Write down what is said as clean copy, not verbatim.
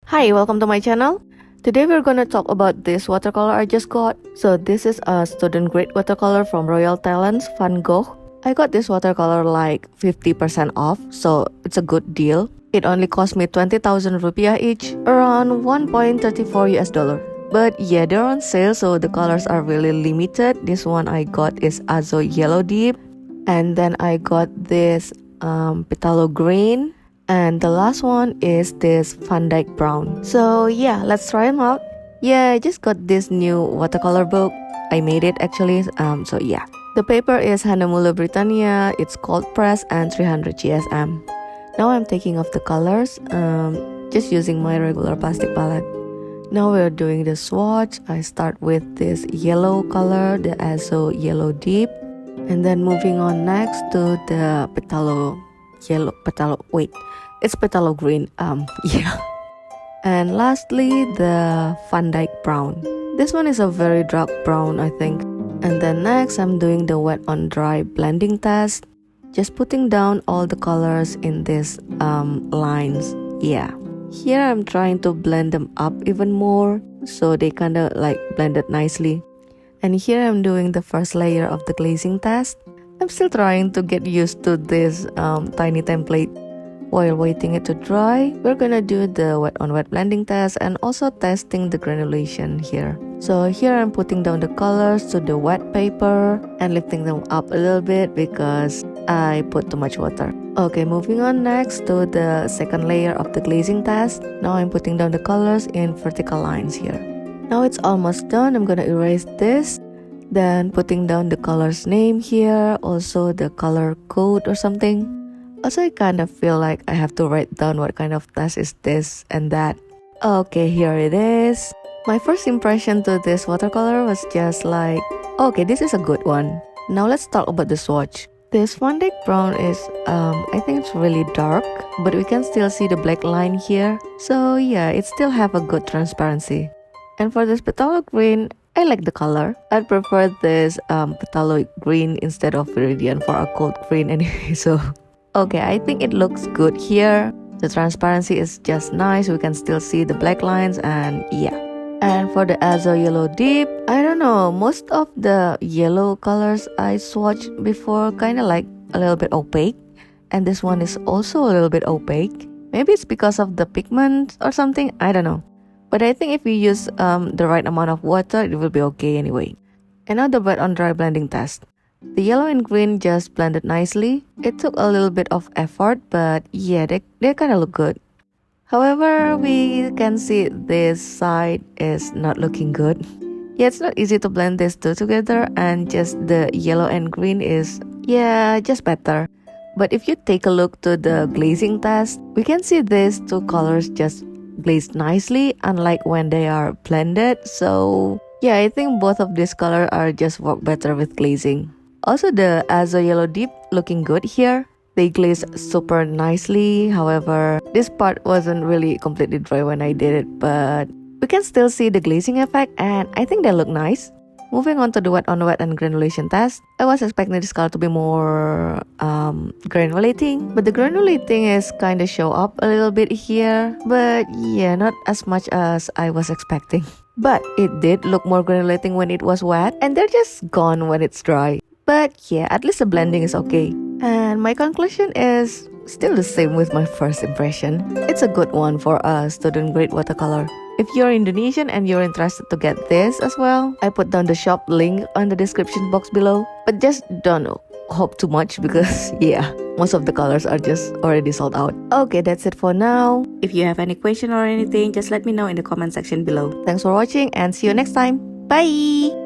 Hi, welcome to my channel. Today we're gonna talk about this watercolor I just got. So this is a student grade watercolor from Royal Talens, Van Gogh. I got this watercolor like 50% off, so it's a good deal. It only cost me 20,000 rupiah each, around 1.34 US dollar. But yeah, they're on sale, so the colors are really limited. This one I got is Azo Yellow Deep, and then I got this Phthalo Green, and the last one is this Van Dyke Brown. So yeah, let's try them out. Yeah, I just got this new watercolor book. I made it actually. So yeah, the paper is Hahnemühle Britannia. It's cold press and 300 GSM. Now I'm taking off the colors, just using my regular plastic palette. Now we're doing the swatch. I start with this yellow color, the Azo Yellow Deep, and then moving on next to the Phthalo Green. Yeah. And lastly, the Van Dyke Brown. This one is a very dark brown, I think. And then next, I'm doing the wet on dry blending test. Just putting down all the colors in these lines. Yeah. Here I'm trying to blend them up even more, so they kind of like blended nicely. And here I'm doing the first layer of the glazing test. I'm still trying to get used to this tiny template. While waiting it to dry, we're gonna do the wet on wet blending test and also testing the granulation here. So here I'm putting down the colors to the wet paper and lifting them up a little bit because I put too much water. Okay, moving on next to the second layer of the glazing test. Now I'm putting down the colors in vertical lines here. Now it's almost done. I'm gonna erase this. Then putting down the color's name here, also the color code or something. Also, I kind of feel like I have to write down what kind of test is this and that. Okay, here it is. My first impression to this watercolor was just like, okay, this is a good one. Now let's talk about the swatch. This Van Dyke Brown is, I think it's really dark, but we can still see the black line here. So yeah, it still have a good transparency. And for this Phthalo Green, I like the color. I'd prefer this Phthalo Green instead of Viridian for a cold green anyway, so... Okay, I think it looks good here. The transparency is just nice. We can still see the black lines and yeah. And for the Azo Yellow Deep, I don't know, most of the yellow colors I swatched before kind of like a little bit opaque. And this one is also a little bit opaque. Maybe it's because of the pigment or something, I don't know. But I think if you use the right amount of water, it will be okay anyway. And now the wet on dry blending test. The yellow and green just blended nicely. It took a little bit of effort, but yeah, they kind of look good. However, we can see this side is not looking good. Yeah, it's not easy to blend these two together, and just the yellow and green is, yeah, just better. But if you take a look to the glazing test, we can see these two colors just glazed nicely, unlike when they are blended. So yeah, I think both of these colors are just work better with glazing. Also, the Azo Yellow Deep looking good here. They glazed super nicely. However, this part wasn't really completely dry when I did it, but we can still see the glazing effect and I think they look nice. Moving on to the wet on wet and granulation test. I was expecting this color to be more granulating, but the granulating is kind of show up a little bit here. But yeah, not as much as I was expecting. But it did look more granulating when it was wet, and they're just gone when it's dry. But yeah, at least the blending is okay. And my conclusion is still the same with my first impression. It's a good one for a student grade watercolor. If you're Indonesian and you're interested to get this as well, I put down the shop link on the description box below. But just don't hope too much because yeah, most of the colors are just already sold out. Okay, that's it for now. If you have any question or anything, just let me know in the comment section below. Thanks for watching and see you next time. Bye!